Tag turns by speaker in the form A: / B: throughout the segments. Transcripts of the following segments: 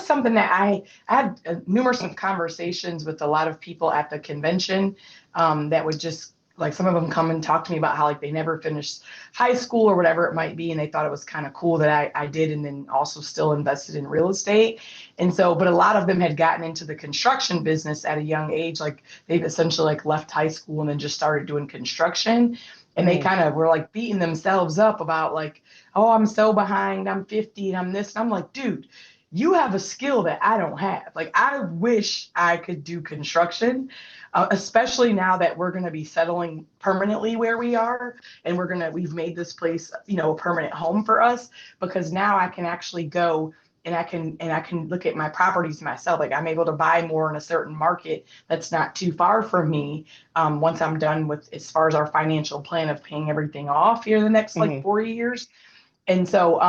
A: was something that I had numerous conversations with a lot of people at the convention that would just like some of them come and talk to me about how like they never finished high school or whatever it might be, and they thought it was kind of cool that I did, and then also still invested in real estate. And so, but a lot of them had gotten into the construction business at a young age, like they've essentially like left high school and then just started doing construction. And they
B: Mm,
A: kind of were like beating themselves up about like, oh, I'm so behind, I'm 50 and I'm this. And I'm like, dude, you have a skill that I don't have. Like, I wish I could do construction, especially now that we're going to be settling permanently where we are. And we've made this place, a permanent home for us because now I can actually go and I can look at my properties myself. Like, I'm able to buy more in a certain market that's not too far from me. Once I'm done with as far as our financial plan of paying everything off here in the next like
B: mhm.
A: 4 years. And so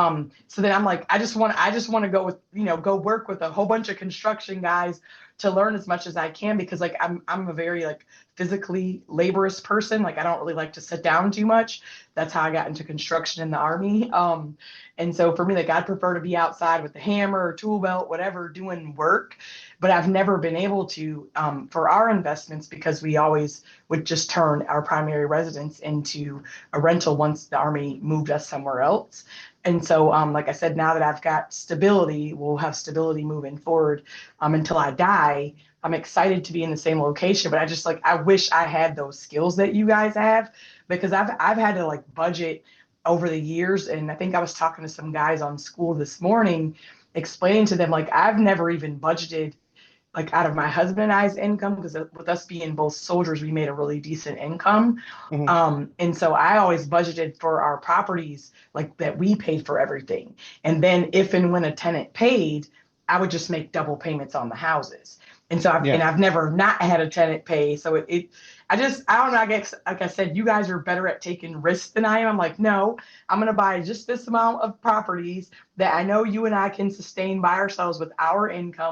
A: then I'm like, I just want to go with, go work with a whole bunch of construction guys to learn as much as I can because like I'm a very like physically laborious person. Like I don't really like to sit down too much. That's how I got into construction in the army. And so for me, like I'd prefer to be outside with the hammer or tool belt, whatever, doing work. But I've never been able to for our investments because we always would just turn our primary residence into a rental once the army moved us somewhere else. And so, like I said, now that I've got stability, we'll have stability moving forward until I die. I'm excited to be in the same location, but I just like I wish I had those skills that you guys have because I've had to like budget over the years, and I think I was talking to some guys on school this morning, explaining to them like I've never even budgeted like out of my husband and I's income because with us being both soldiers, we made a really decent income.
B: Mhm.
A: And so I always budgeted for our properties like that we paid for everything. And then if and when a tenant paid, I would just make double payments on the houses. And so
B: Yeah.
A: I've never not had a tenant pay. So I don't know. I guess, like I said, you guys are better at taking risks than I am. I'm like, no, I'm going to buy just this amount of properties that I know you and I can sustain by ourselves with our income